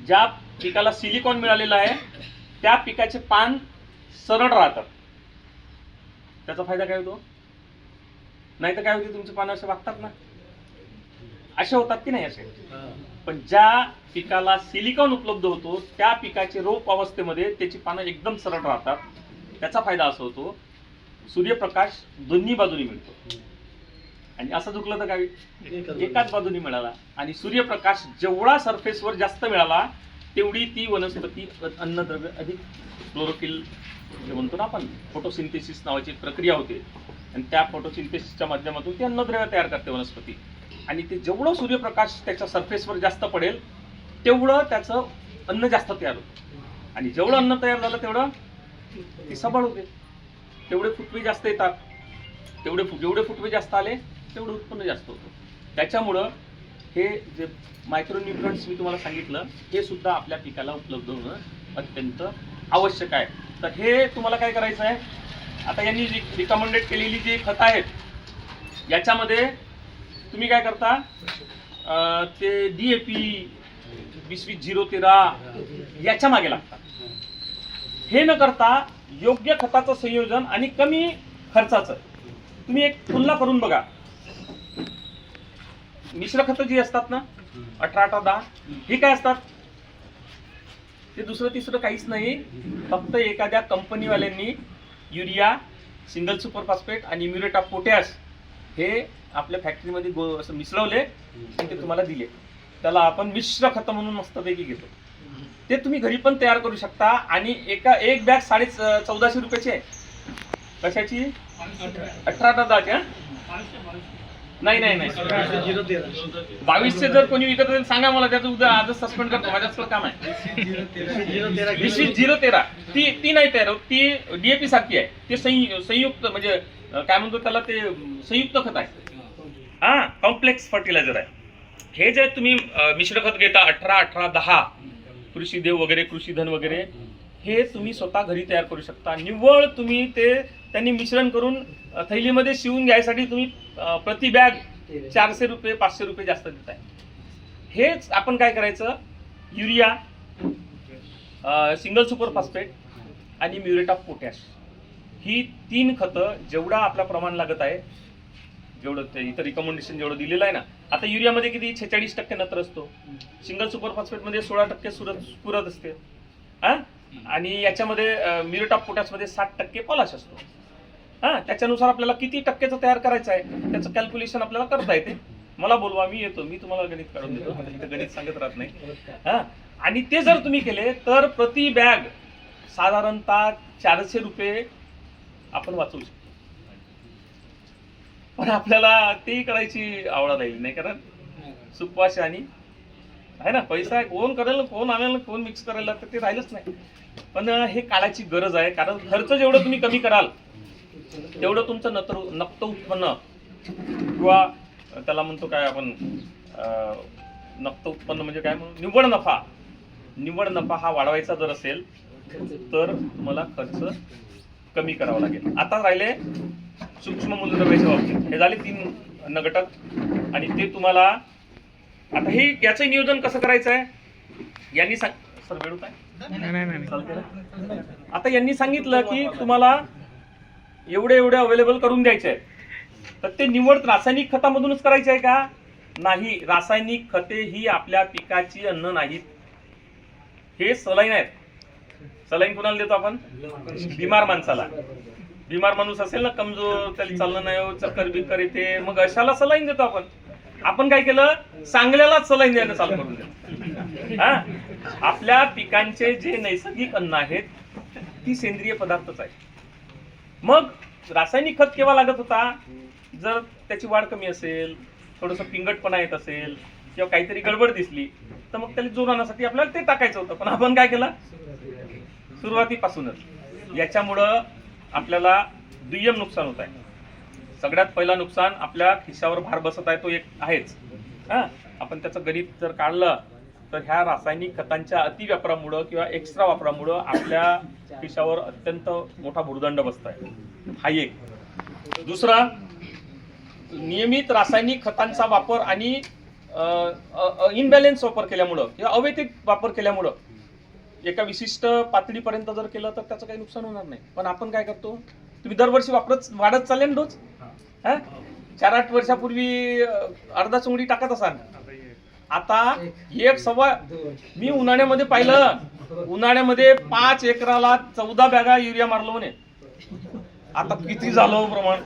ज्या पिकाला सिलिकॉन मिळालेलं आहे त्या पिकाचे पान सरळ राहतात. त्याचा फायदा काय होतो? नाही तर काय होते, तुमचे पानं असे वागतात ना, असे होतात की नाही असे. पण ज्या पिकाला सिलिकॉन उपलब्ध होतो त्या पिकाचे रोप अवस्थेमध्ये त्याची पानं एकदम सरळ राहतात. त्याचा फायदा असा होतो, सूर्यप्रकाश दोन्ही बाजूनी मिळतो. आणि असं चुकलं तर काय, एकाच बाजूनी मिळाला. आणि सूर्यप्रकाश जेवढा सरफेसवर जास्त मिळाला तेवढी ती वनस्पती अन्नद्रव्य अधिक, क्लोरोफिल जे म्हणतो ना आपण, फोटोसिंथेसिस नावाची प्रक्रिया होते. आणि त्या फोटोसिंथेसिसच्या माध्यमातून ती अन्नद्रव्य तयार करते वनस्पती. आणि ते जेवढं सूर्यप्रकाश त्याच्या सरफेसवर जास्त पडेल तेवढं त्याचं अन्न जास्त तयार होतं. आणि जेवढं अन्न तयार झालं तेवढं ती सबळ होते, तेवढे फुटवे जास्त येतात, जेवढे फुटवे जास्त आले तेवढं उत्पन्न जास्त होतं. त्याच्यामुळं हे जे मायक्रोन्यूट्रंट्स मी तुम्हाला सांगितलं हे सुद्धा आपल्या पिकाला उपलब्ध होणं अत्यंत आवश्यक आहे. तर हे तुम्हाला काय करायचं आहे, आता यांनी रिकमेंडेड केलेली जी खतं आहेत याच्यामध्ये तुम्ही काय करता, ते DAP 20-20-0-13 याच्या मागे लागतात. हे न करता योग्य खताचं संयोजन आणि कमी खर्चाचं तुम्ही एक तुलना करून बघा. मिश्र खतं जी असतात ना 18-18-10 हे काय असतात, ते दुसरं तिसरं काहीच नाही, फक्त एखाद्या कंपनीवाल्यांनी युरिया, सिंगल सुपर फॉस्फेट आणि म्युरेट ऑफ पोटॅश हे आपल्या फॅक्टरीमध्ये असं मिसळवले आणि ते तुम्हाला दिले. त्याला आपण मिश्र खतं म्हणून मस्तपैकी घेतो. ते तुम्ही घरी पण तयार करू शकता. आणि एक बॅग 1450 रुपयाची आहे. कशाची? 18-10ची. नाही 22चे जर कोणी विकत असेल सांगा मला, त्याचं उद्या आजच सस्पेंड करतो, माझ्याच काम आहे. 20-0-13 ती नाही तयार होत, ती DAP सारखी आहे. ते संयुक्त म्हणजे काय म्हणतो त्याला, ते संयुक्त खत आहे. हा, कॉम्प्लेक्स फर्टिलायझर आहे. हे जे तुम्ही मिश्र खत घेता 18-18-10 कृषीदेव वगैरे, कृषीधन वगैरे, हे तुम्ही स्वतः घरी तयार करू शकता. निव्वळ तुम्ही ते त्यांनी मिश्रण करून थैलीमध्ये शिवून घ्यायसाठी तुम्ही प्रति बॅग 400 रुपये 500 रुपये जास्त देताय. हेच आपण काय करायचं, युरिया, सिंगल सुपर फॉस्फेट आणि म्युरेट ऑफ पोटॅश ही 3 खतं जेवढा आपला प्रमाण लागत आहे, जेवढं ते इथं रिकमेंडेशन जेवढं दिलेलं आहे ना. आता युरियामध्ये किती 46% नत्र असतो, सिंगल सुपर फॉस्फेटमध्ये 16% स्फुरद असते, हा, आणि याच्यामध्ये म्युरेट ऑफ पोटॅशमध्ये 60% पॉलाश असतो. हा, त्याच्यानुसार आपल्याला किती टक्क्याचं तयार करायचं आहे त्याचं कॅल्क्युलेशन आपल्याला करता येते. मला बोलवा, मी येतो, मी तुम्हाला गणित काढून देतो. इथं गणित सांगत राहत नाही. हा, आणि ते जर तुम्ही केले तर प्रति बॅग साधारणतः 400 रुपये आपण वाचवू शकतो. पण आपल्याला तेही करायची आवड राहील नाही, कारण सुपवास आणि आहे ना, पैसा आहे, कोण करेल, कोण आणेल, कोण मिक्स करायला, तर ते राहिलंच नाही. पण हे काळाची गरज आहे, कारण खर्च जेवढं तुम्ही कमी कराल तेवढं तुमचं नक्त उत्पन्न किंवा त्याला म्हणतो काय आपण नक्त उत्पन्न म्हणजे काय म्हणून निव्वळ नफा हा वाढवायचा जर असेल तर मला खर्च कमी करावा लागेल. आता राहिले सूक्ष्म मूलद्रव्याच्या बाबतीत. हे झाले 3 घटक आणि ते तुम्हाला आता हे याचं नियोजन कसं करायचं आहे यांनी सर वेळू काय आता यांनी सांगितलं की तुम्हाला एवढे अवेलेबल करून द्यायचे आहे. तर ते निवड रासायनिक खतामधूनच करायचे आहे का? नाही, रासायनिक खते ही आपल्या पिकाची अन्न नाहीत. हे सलाईन आहेत. सलाईन कोणाला देतो आपण? बिमार माणसाला. बिमार माणूस असेल ना, कमजोर, त्याला चालणं नाही, चक्कर बिक्कर येते, मग अशाला सलाईन देतो आपण. आपण काय केलं? चांगल्यालाच सलाईन द्यायला चालू करून दिलं. आपल्या पिकांचे जे नैसर्गिक अन्न आहेत ती सेंद्रिय पदार्थच आहे. मग रासायनिक खत केव्हा लागत होता? जर त्याची वाढ कमी असेल, थोडंसं पिंगटपणा येत असेल किंवा काहीतरी गडबड दिसली तर मग त्याला जोर आणण्यासाठी आपल्याला ते टाकायचं होतं. पण आपण काय केलं? सुरुवातीपासूनच. याच्यामुळं आपल्याला दुय्यम नुकसान होत आहे. सगळ्यात पहिला नुकसान आपल्या खिशावर भार बसत आहे, तो एक आहेच. आपण त्याचं गणित जर काढलं तर ह्या रासायनिक खतांच्या अतिवापरामुळं किंवा एक्स्ट्रा वापरामुळं आपल्या खिशावर अत्यंत मोठा भुर्दंड बसत आहे. हा एक. दुसरा, नियमित रासायनिक खतांचा वापर आणि इनबॅलेन्स वापर केल्यामुळं किंवा अवैतिक वापर केल्यामुळं एका विशिष्ट पातळीपर्यंत जर केलं तर त्याचं काही नुकसान होणार नाही. पण आपण काय करतो? तुम्ही दरवर्षी वाढत चालले ना डोस. 4-8 वर्षापूर्वी अर्धा चुंगडी टाकत असाल, आता 1.25. मी उन्हाळ्यामध्ये पाहिलं, उन्हाळ्यामध्ये 5 एकराला 14 बॅगा युरिया मारलो म्हणे. आता किती झालं प्रमाण?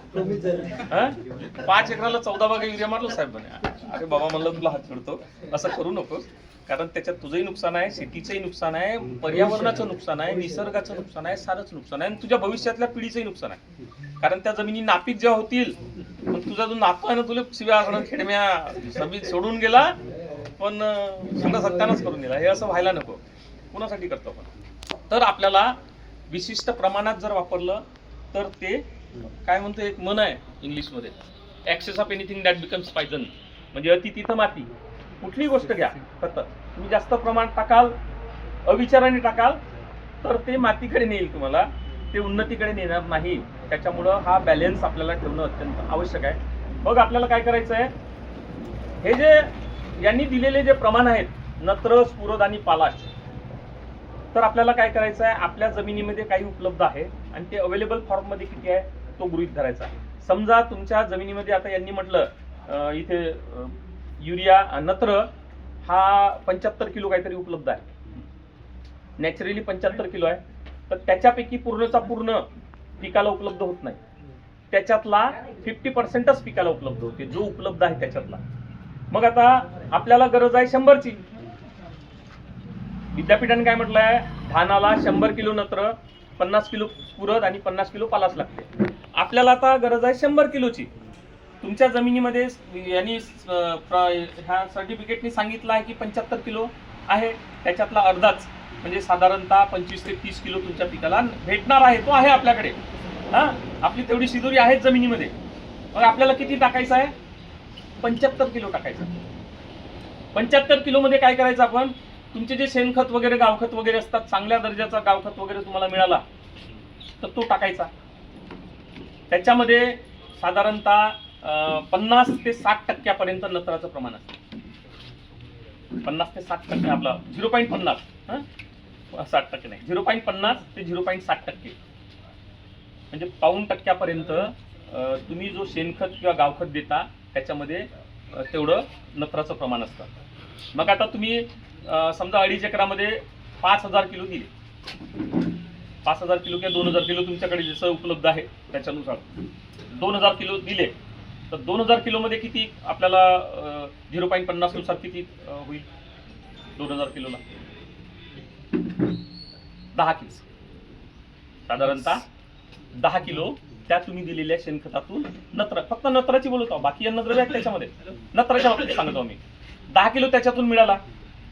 5 एकराला 14 बॅगा युरिया मारलो साहेब म्हणे. अरे बाबा, म्हणलं तुला हात जोडतो, असं करू नकोस. कारण त्याच्यात तुझंही नुकसान आहे, शेतीचंही नुकसान आहे, पर्यावरणाचं नुकसान आहे, निसर्गाचं नुकसान आहे, सारंच नुकसान आहे आणि तुझ्या भविष्यातल्या पिढीचंही नुकसान आहे. कारण त्या जमिनी नापीक जेव्हा होतील, पण तुझा जो नातू आहे ना, तुला शिव्या खेडम्या सभी सोडून गेला, पण सगळं सत्यानच करून गेला. हे असं व्हायला नको. कुणासाठी करतो आपण? तर आपल्याला विशिष्ट प्रमाणात जर वापरलं तर ते काय म्हणतो, एक म्हण आहे इंग्लिशमध्ये, excess of anything that becomes poison. म्हणजे अति तिथं माती. कुठली गोष्ट घ्या, खत तुम्ही जास्त प्रमाणात टाकाल, अविचाराने टाकाल, तर ते मातीकडे नेईल तुम्हाला, ते उन्नतीकडे नेणार नाही. त्याच्यामुळं हा बॅलेन्स आपल्याला ठेवणं अत्यंत आवश्यक आहे. मग आपल्याला काय करायचं आहे? हे जे यांनी दिलेले जे प्रमाण आहेत, नत्र, स्फुरद आणि पालाश, तर आपल्याला काय करायचं आहे? आपल्या जमिनीमध्ये काही उपलब्ध आहे आणि ते अवेलेबल फॉर्ममध्ये किती आहे तो गृहीत धरायचा आहे. समजा तुमच्या जमिनीमध्ये, आता यांनी म्हटलं इथे युरिया, नत्र हा 75 किलो काहीतरी उपलब्ध आहे, नॅचरली 75 किलो आहे. तर त्याच्यापैकी पूर्णचा पूर्ण पिकाला उपलब्ध होत नाही. त्याच्यातला 50%च पिकाला उपलब्ध होते, जो उपलब्ध आहे त्याच्यातला. मग आता आपल्याला गरज आहे 100ची. विद्यापीठाने काय म्हटलंय? धानाला 100 किलो नत्र, 50 किलो स्फुरद आणि 50 किलो पालाश लागते. आपल्याला आता गरज आहे 100 किलोची. तुमच्या जमिनीमध्ये यांनी ह्या सर्टिफिकेटनी सांगितलं आहे की 75 किलो आहे, त्याच्यातला अर्धाच म्हणजे साधारणतः 25 ते 30 किलो तुमच्या पिकाला भेटणार आहे. तो आहे आपल्याकडे. आपली तेवढी शिदोरी आहे जमिनीमध्ये. मग आपल्याला किती टाकायचं आहे? 75 किलो टाकायचं. 75 किलो मध्ये काय करायचं आपण? तुमचे जे शेणखत वगैरे, गावखत वगैरे असतात, चांगल्या दर्जाचा गावखत वगैरे तुम्हाला मिळाला तर तो टाकायचा. त्याच्यामध्ये साधारणतः 50 ते 60% नत्राचं प्रमाण असतं. 50 ते 60% आपला 0.50, 60% नाही, 0.50 ते 0.60%, म्हणजे 1% तुम्ही जो शेणखत किंवा गावखत देता त्याच्यामध्ये तेवढं नत्राचं प्रमाण असतं. मग आता तुम्ही समजा 2.5 एकरामध्ये 5000 किलो दिले, 5000 किलो किंवा 2000 किलो तुमच्याकडे जसं उपलब्ध आहे त्याच्यानुसार 2000 किलो दिले, तर 2000 किलो मध्ये किती आपल्याला 0.50 नुसार किती होईल? 2000 किलोला 10 किलो, साधारणतः 10 किलो त्या तुम्ही दिलेल्या शेणखतातून नत्र, फक्त नत्राची बोलतो, बाकी अन्नद्रव्य आहेत त्याच्यामध्ये, नत्राच्या बाबतीत सांगतो मी, 10 किलो त्याच्यातून मिळाला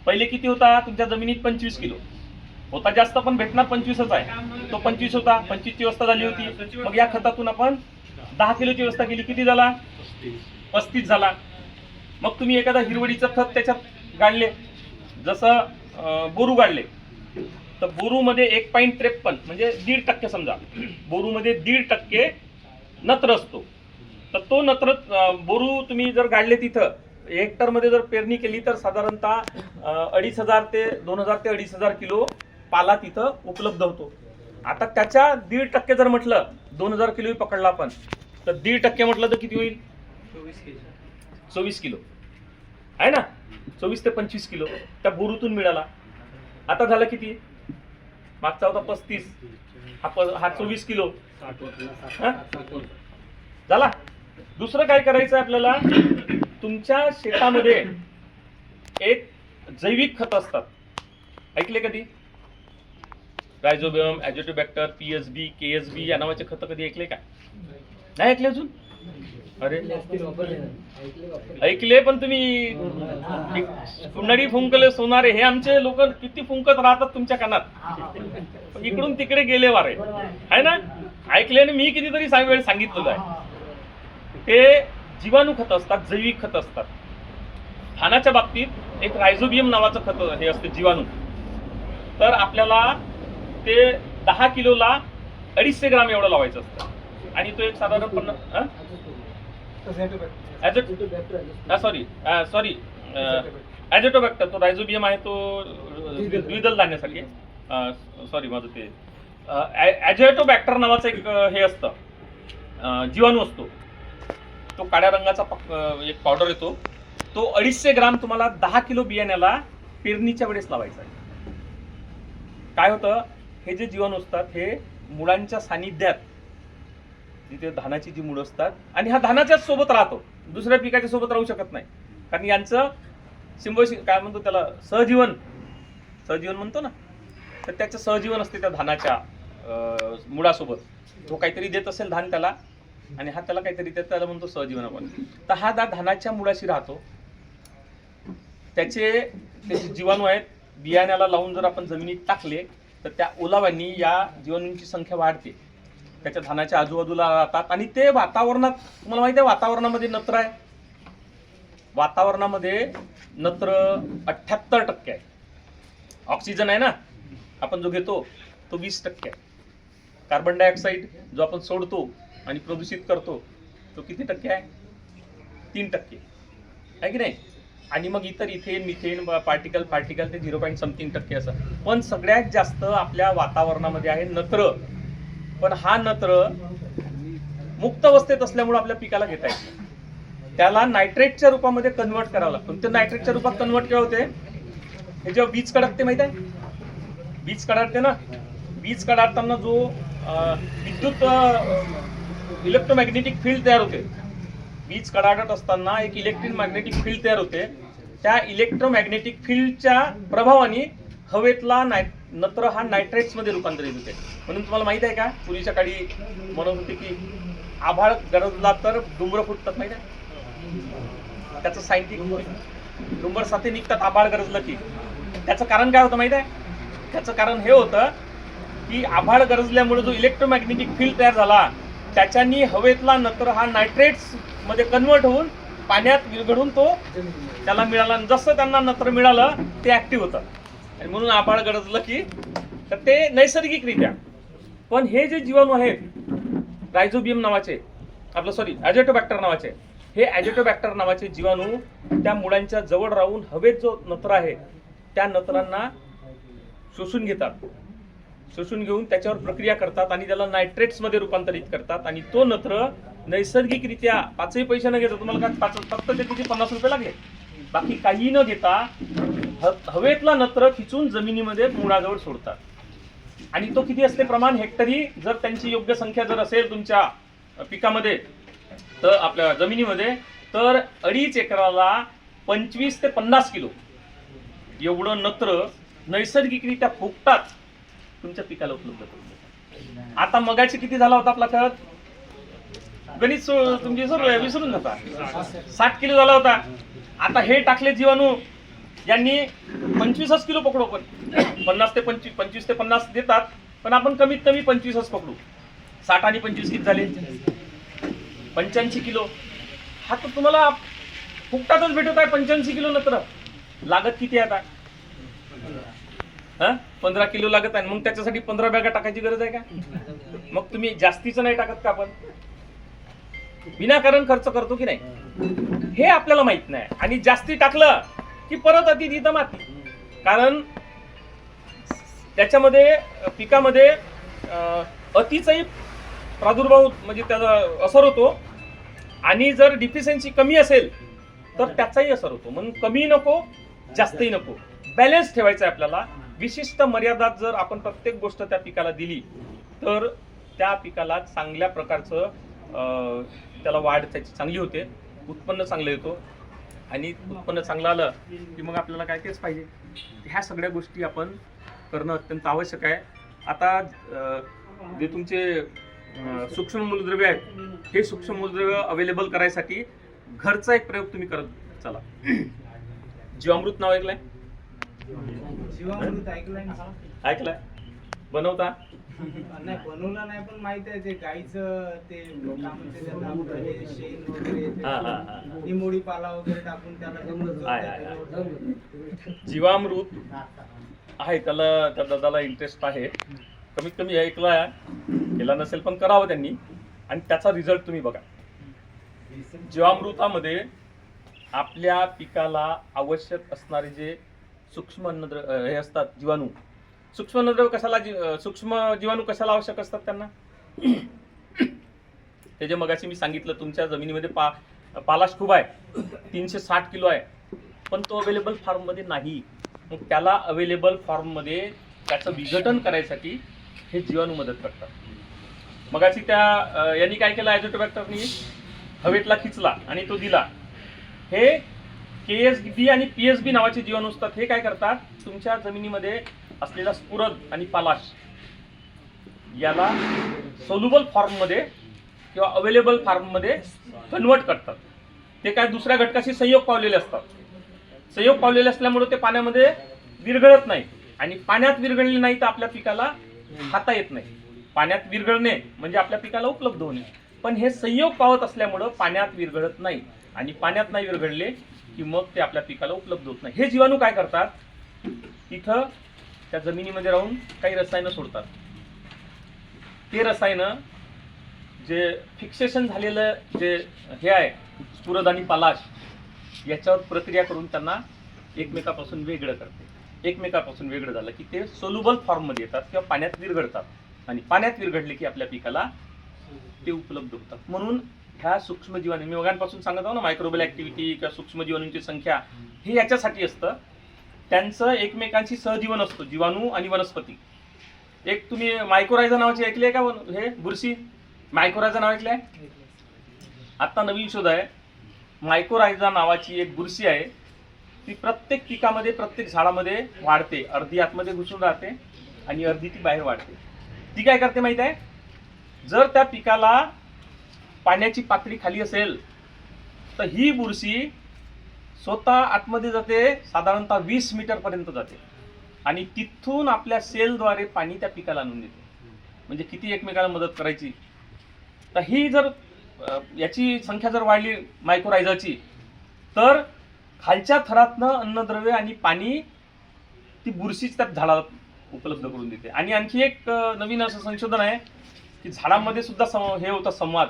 पहिले किती होता तुमच्या जमिनीत? 25 किलो होता, जास्त पण भेटणार 25च आहे. तो 25 होता, 25ची व्यवस्था झाली होती. मग या खतातून आपण 10 किलोची व्यवस्था केली, किती झाला? 35 झाला. मग तुम्ही एखादा हिरवडीचं खत त्याच्यात गाडले, जसं बोरू गाडले, तर बोरूमध्ये 1.53 म्हणजे 1.5% समजा, बोरूमध्ये 1.5% नत्र असतो. तर तो नत्र बोरू तुम्ही जर गाडले तिथं हेक्टरमध्ये जर पेरणी केली तर साधारणतः 2,500 ते 2,000 ते 2,500 किलो पाला तिथं उपलब्ध होतो. आता त्याच्या 1.5% जर म्हटलं, 2,000 किलो पकडला आपण, तर 1.5% म्हटलं तर किती होईल? 24 किलो आहे ना. 24 ते 25 किलो त्या बोरूतून मिळाला. आता झालं किती? मागचा होता 35, हा 24 किलो झाला. दुसरं काय करायचं आपल्याला? तुमच्या शेतामध्ये एक जैविक खत असतात, ऐकले कधी? रायझोबियम, ॲजिटोबॅक्टर, पीएसबी, केएसबी या नावाचे खत कधी ऐकले का? नाही ऐकले अजून? अरे ऐकले, पण तुम्ही कुंडडी फुंकले सोनारे, हे आमचे लोक किती फुंकत राहतात तुमच्या कानात, इकडून तिकडे गेले वारे आहे ना. ऐकले आणि मी कितीतरी वेळ सांगितलेलं आहे. ते जीवाणू खत असतात, जैविक खत असतात. धानाच्या बाबतीत एक रायझोबियम नावाचं खत हे असते, जीवाणू. तर आपल्याला ते 10 किलोला 250 ग्राम एवढं लावायचं असतं. आणि तो एक साधारण ॲजिटोबॅक्टर, तो रायझोबियम आहे, तो द्विदल धान्यासाठी, सॉरी माझं ते ॲजिटोबॅक्टर नावाचं एक हे असतं, जीवाणू असतो. तो काळ्या रंगाचा एक पावडर येतो, तो 250 ग्राम तुम्हाला 10 किलो बियाण्याला पेरणीच्या वेळेस लावायचा आहे. काय होतं, हे जे जीवाणू असतात हे मुळांच्या सानिध्यात, जिथे धानाची जी मुळं असतात, आणि हा धानाच्याच सोबत राहतो, दुसऱ्या पिकाच्या सोबत राहू शकत नाही, कारण यांचं सिम्बोसिस काय म्हणतो त्याला, सहजीवन म्हणतो ना. तर त्याचं सहजीवन असते त्या धानाच्या मुळासोबत. तो काहीतरी देत असेल धान त्याला, आणि हा त्याला काहीतरी देत, त्याला म्हणतो सहजीवन आपण. तर हा धानाच्या मुळाशी राहतो. त्याचे जीवाणू आहेत, बियाण्याला लावून जर आपण जमिनीत टाकले तर त्या ओलाव्यांनी या जीवाणूंची संख्या वाढते, त्याच्या धानाच्या आजूबाजूला राहतात. आणि ते वातावरणात, तुम्हाला माहिती आहे वातावरणामध्ये नत्र आहे, वातावरणामध्ये नत्र 78% आहे. ऑक्सिजन आहे ना आपण जो घेतो तो 20% आहे. कार्बन डायऑक्साईड जो आपण सोडतो आणि प्रदूषित करतो तो किती टक्के आहे? 3% आहे की नाही. आणि मग इतर इथेन, मिथेन, पार्टिकल ते 0.something% असं. पण सगळ्यात जास्त आपल्या वातावरणामध्ये आहे नत्र. पण हा नत्र मुक्त अवस्थेत असल्यामुळे आपल्या पिकाला घेता येत नाही. त्याला नायट्रेटच्या रूपामध्ये कन्वर्ट करावं लागतं. ते नायट्रेटच्या रूपात कन्वर्ट केव्हा होते? हे जेव्हा बीज कडाकते, माहिती आहे बीज कडाकते ना, बीज कडाकताना जो विद्युत इलेक्ट्रोमॅग्नेटिक फील्ड तयार होते, बीज कडाकत असताना एक इलेक्ट्रोमॅग्नेटिक फील्ड तयार होते. त्या इलेक्ट्रोमॅग्नेटिक फील्डच्या प्रभावाने हवेतला नत्र हा नायट्रेट्स मध्ये रूपांतरित होते. म्हणून तुम्हाला माहित आहे का, पूर्वीच्या काळी म्हणत होते की आभाळ गरजला तर डुंबर फुटतात, माहिती आहे त्याचं सायंटिफिक, डुंबर साथे निघतात आभाळ गरजलं की. त्याचं कारण काय होतं माहिती आहे? त्याचं कारण हे होतं की आभाळ गरजल्यामुळे जो इलेक्ट्रोमॅग्नेटिक फील्ड तयार झाला त्याच्यानी हवेतला नत्र हा नायट्रेट्स मध्ये कन्वर्ट होऊन पाण्यात विरघळून तो त्याला मिळाला. जसं त्यांना नत्र मिळालं ते ऍक्टिव्ह होतं, आणि म्हणून आभाळ गरजलं की तर ते नैसर्गिकरित्या. पण हे जे जीवाणू आहेत रायझोबियम नावाचे, आपलं सॉरी ॲजिटोबॅक्टर नावाचे, हे ॲजिटोबॅक्टर नावाचे जीवाणू त्या मुळांच्या जवळ राहून हवेत जो नत्र आहे त्या नत्रांना शोषून घेतात. शोषून घेऊन त्याच्यावर प्रक्रिया करतात आणि त्याला नायट्रेट्स मध्ये रूपांतरित करतात. आणि तो नत्र नैसर्गिकरित्या 5 पैसे न घेता, तुम्हाला काय फक्त त्याचे 50 रुपये लागले, बाकी काही न घेता हवेतला नत्र खिचून जमिनीमध्ये मुळाजवळ सोडतात. आणि तो किती असते प्रमाण हेक्टरी, जर त्यांची योग्य संख्या जर असेल तुमच्या पिकामध्ये, तर आपल्या जमिनीमध्ये, तर 2.5 एकराला 25 ते 50 किलो एवढं नत्र नैसर्गिकरित्या फुकतात तुमच्या पिकाला उपलब्ध करून. आता मगाची किती झाला होता आपला खत? गणित तुमची विसरून जाता, 60 किलो झाला होता. आता हे टाकले जीवाणू यांनी 25 किलो पकडू, पण 50 ते 25 ते 50 देतात, पण आपण कमीत कमी 25 पकडू. 60 आणि 25 किती झाले? 85 किलो. हा तर तुम्हाला फुकटातच भेटत आहे 85 किलो. नंतर लागत किती आहे आता? 15 किलो लागत आहे. मग त्याच्यासाठी 15 बॅगा टाकायची गरज आहे का? मग तुम्ही जास्तीचं नाही टाकत का? आपण विनाकारण खर्च करतो की नाही, हे आपल्याला माहित नाही. आणि जास्ती टाकलं की परत अति तिथं माती. कारण त्याच्यामध्ये पिकामध्ये अतिचाही प्रादुर्भाव म्हणजे त्याचा असर होतो, आणि जर डिफिशियन्सी कमी असेल तर त्याचाही असर होतो. म्हणून कमी नको, जास्तही नको, बॅलन्स ठेवायचा आहे आपल्याला. विशिष्ट मर्यादात जर आपण प्रत्येक गोष्ट त्या पिकाला दिली तर त्या पिकाला चांगल्या प्रकारचं त्याला वाढ त्याची चांगली होते, उत्पन्न चांगलं येतो. आणि उत्पन्न चांगलं आलं की मग आपल्याला काय तेच पाहिजे. ह्या सगळ्या गोष्टी आपण करणं अत्यंत आवश्यक आहे. आता जे तुमचे सूक्ष्म मूलद्रव्य आहेत, हे सूक्ष्म मूलद्रव्य अवेलेबल करायसाठी घरचा एक प्रयोग तुम्ही करत चला. जीवामृत नाव ऐकलंय? जीवामृत ऐकलंय? बनवता? नाही, बनवलं नाही, पण माहित आहे ते गाईचं ते शेण वगैरे, निमोडी पाला वगैरे टाकून त्याला जीवामृत आहे. त्याला त्या दादाला इंटरेस्ट आहे, कमीत कमी ऐकला केला नसेल पण करावं त्यांनी, आणि त्याचा रिझल्ट तुम्ही बघा. जीवामृतामध्ये आपल्या पिकाला आवश्यक असणारे जे सूक्ष्म अन्नद्रव्य हे असतात, जीवाणू, सूक्ष्म अन्नद्रव्य कशाला, सूक्ष्म जीवाणू कशाला आवश्यक असतात त्यांना? ते जे मगाशी मी सांगितलं, तुमच्या जमिनीमध्ये पालाश खूप आहे, 360 किलो आहे, पण तो अवेलेबल फॉर्ममध्ये नाही. मग त्याला अवेलेबल फॉर्ममध्ये त्याचं विघटन करायसाठी हे जीवाणू मदत करतात. मगाशी त्या यांनी काय केलं, ॲझोटोबॅक्टरनी हवेतला खिचला आणि तो दिला. हे KSB आणि PSB नावाचे जीवाणू असतात. हे काय करतात, तुमच्या जमिनीमध्ये असलेला स्फुरद आणि पालाश याला सोल्युबल फॉर्ममध्ये किंवा अवेलेबल फॉर्ममध्ये कन्वर्ट करतात. ते काय दुसऱ्या घटकाशी संयोग पावलेले असतात. संयोग पावलेले असल्यामुळे ते पाण्यामध्ये विरघळत नाही, आणि पाण्यात विरघळले नाही तर आपल्या पिकाला खाता येत नाही. पाण्यात विरघळणे म्हणजे आपल्या पिकाला उपलब्ध होणे, पण हे संयोग पावत असल्यामुळं पाण्यात विरघळत नाही, आणि पाण्यात नाही विरघळले की मग ते आपल्या पिकाला उपलब्ध होत नाही. हे जीवाणू काय करतात, तिथं त्या जमिनीमध्ये राहून काही रसायनं सोडतात. ते रसायनं जे फिक्सेशन झालेलं जे हे आहे स्फुरद आणि पालाश, याच्यावर प्रक्रिया करून त्यांना एकमेकापासून वेगळं करते. एकमेकापासून वेगळं झालं की ते सोल्युबल फॉर्ममध्ये येतात किंवा पाण्यात विरघळतात, आणि पाण्यात विरघळले की आपल्या पिकाला ते उपलब्ध होतात. म्हणून ह्या सूक्ष्म जीवाणू, मी वगांपासून सांगत आहो ना, मायक्रोबियल ऍक्टिव्हिटी किंवा सूक्ष्म जीवाणूंची संख्या, हे याच्यासाठी असतं. त्यांचं एकमेकांशी सहजीवन असतो, जीवाणू आणि वनस्पती. एक तुम्ही मायकोरायझा नावाची ऐकली आहे का? हे बुरशी मायकोरायझा नाव ऐकलंय? आता नवीन शोध आहे. मायकोरायझा नावाची एक बुरशी आहे, ती प्रत्येक पिकामध्ये, प्रत्येक झाडामध्ये वाढते. अर्धी आतमध्ये घुसून राहते आणि अर्धी ती बाहेर वाढते. ती काय करते माहिती आहे? जर त्या पिकाला पाण्याची पातळी खाली असेल तर ही बुरशी स्वतः आतमध्ये जाते, साधारणतः 20 मीटर पर्यंत जाते, आणि तिथून आपल्या सेलद्वारे पाणी त्या पिकाला आणून देते. म्हणजे किती एकमेकाला मदत करायची. तर ही जर याची संख्या जर वाढली मायकोरायझाची, तर खालच्या थरातनं अन्नद्रव्य आणि पाणी ती बुरशीच त्या झाडाला उपलब्ध करून देते. आणि आणखी एक नवीन असं संशोधन आहे की झाडांमध्ये सुद्धा हे होतं संवाद.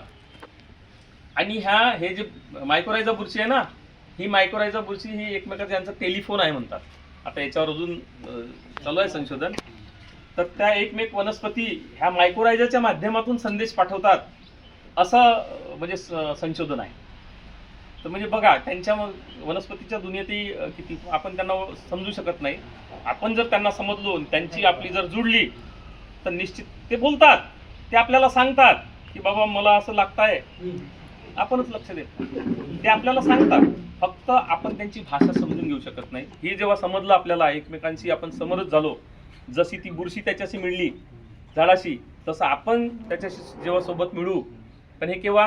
आणि हे जे मायकोरायझा बुरशी आहे ना, ही मायकोरायझा बुरशी ही एकमेकांचं यांचं टेलिफोन आहे म्हणतात. आता याच्यावर अजून चालू आहे संशोधन. तर त्या एकमेक वनस्पती ह्या मायकोरायझाच्या माध्यमातून संदेश पाठवतात, असं म्हणजे संशोधन आहे. तर म्हणजे बघा, त्यांच्या वनस्पतीच्या दुनियेतही किती आपण त्यांना समजू शकत नाही. आपण जर त्यांना समजलो, त्यांची आपली जर जुळली, तर निश्चित ते बोलतात, ते आपल्याला सांगतात की बाबा मला असं लागतंय. आपणच लक्ष देत, ते आपल्याला सांगतात, फक्त आपण त्यांची भाषा समजून घेऊ शकत नाही. हे जेव्हा समजलं आपल्याला, एकमेकांशी आपण समरस झालो, जशी ती बुरशी त्याच्याशी मिळली झाडाशी, तसं आपण त्याच्याशी जेव्हा सोबत मिळू. पण हे केव्हा?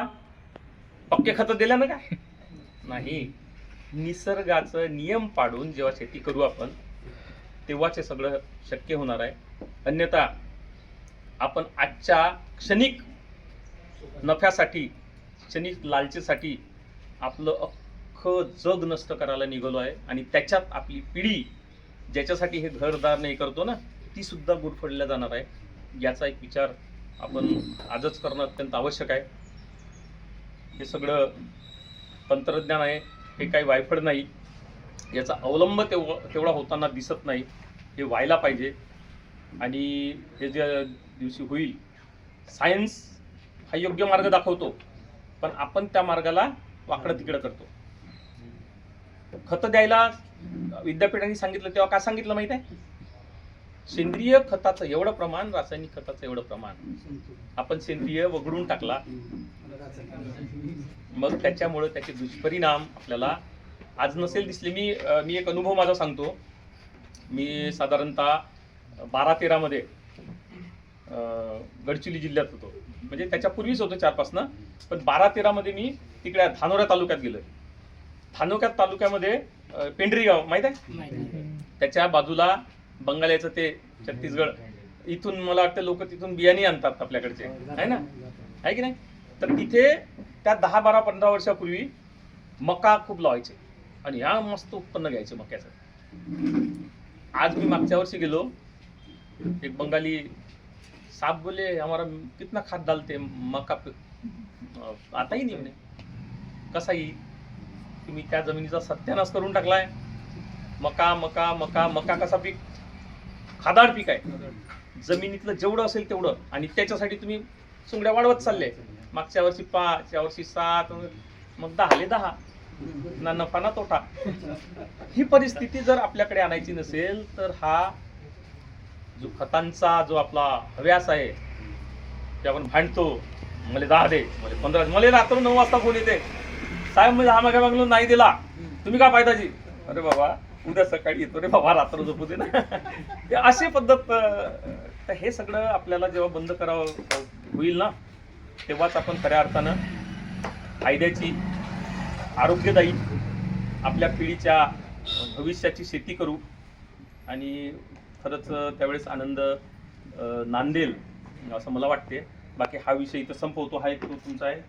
पक्के खतं दिल्या ना काय? नाही, निसर्गाचं नियम पाडून जेव्हा शेती करू आपण तेव्हाच हे सगळं शक्य होणार आहे. अन्यथा आपण आजच्या क्षणिक नफ्यासाठी, क्षणिक लालचीसाठी आपलं अख्खं जग नष्ट करायला निघालो आहे आणि त्याच्यात आपली पिढी ज्याच्यासाठी हे घरदार नाही करतो ना, ती सुद्धा गुरफडल्या जाणार आहे. याचा एक विचार आपण आजच करणं अत्यंत आवश्यक आहे. हे सगळं तंत्रज्ञान आहे, हे काही वायफळ नाही. याचा अवलंब तेवढा होताना दिसत नाही. हे व्हायला पाहिजे. आणि हे ज्या दिवशी होईल, सायन्स हा योग्य मार्ग दाखवतो, पण आपण त्या मार्गाला वाकडं तिकडं करतो. खतं द्यायला विद्यापीठांनी सांगितलं तेव्हा काय सांगितलं माहिती आहे? सेंद्रिय खताचं एवढं प्रमाण, रासायनिक खताचं एवढं प्रमाण. आपण सेंद्रिय वगळून टाकला, मग त्याच्यामुळे त्याचे दुष्परिणाम आपल्याला आज नसेल दिसले. मी एक अनुभव माझा सांगतो. मी साधारणतः 12-13 मध्ये गडचिरोली जिल्ह्यात होतो, म्हणजे त्याच्यापूर्वीच होतो 4-5 ना, पण 12-13 मध्ये मी तिकडे धानोरा तालुक्यात गेलोय. धानोरा तालुक्यामध्ये पेंढरी गाव माहित आहे? त्याच्या बाजूला बंगाल्याचं ते छत्तीसगड, इथून मला वाटतं लोक तिथून बियाणे आणतात आपल्याकडचे, आहे ना, आहे की नाही? तर तिथे त्या 10-12-15 वर्षापूर्वी मका खूप लावायचे आणि ह्या मस्त उत्पन्न घ्यायचे मक्याचं. आज मी मागच्या वर्षी गेलो, एक बंगाली साहब बोले हमारा कितना खाद डालते मका पे, आता ही नाही. कसा येईल? तुम्ही त्या जमिनीचा सत्यानाश करून टाकलाय. मका मका मका मका कसा पीक? खादाड पीक आहे. जमिनीतलं जेवढं असेल तेवढं, आणि त्याच्यासाठी तुम्ही सुंगड्या वाढवत चालले. मागच्या वर्षी 5, या वर्षी 7, मग 10 ना नफा ना तोटा. ही परिस्थिती जर आपल्याकडे आणायची नसेल तर हा जो खतांचा जो आपला हव्यास आहे, ते आपण भांडतो, मला 10 दे, मला 15 दे, मला रात्र 9 वाजता फोन येते, साहेब म्हणजे हा मागे मागलो नाही दिला, तुम्ही काय पाहिजे? अरे बाबा उद्या सकाळी येतो रे बाबा, रात्र झोपू दे ना. अशी पद्धत. तर हे सगळं आपल्याला जेव्हा बंद करावं होईल ना, तेव्हाच आपण खऱ्या अर्थानं फायद्याची, आरोग्यदायी, आपल्या पिढीच्या भविष्याची शेती करू आणि खरंच त्यावेळेस आनंद नांदेल असं मला वाटते. बाकी हा विषय इथं संपवतो. हा एक तुमचा आहे.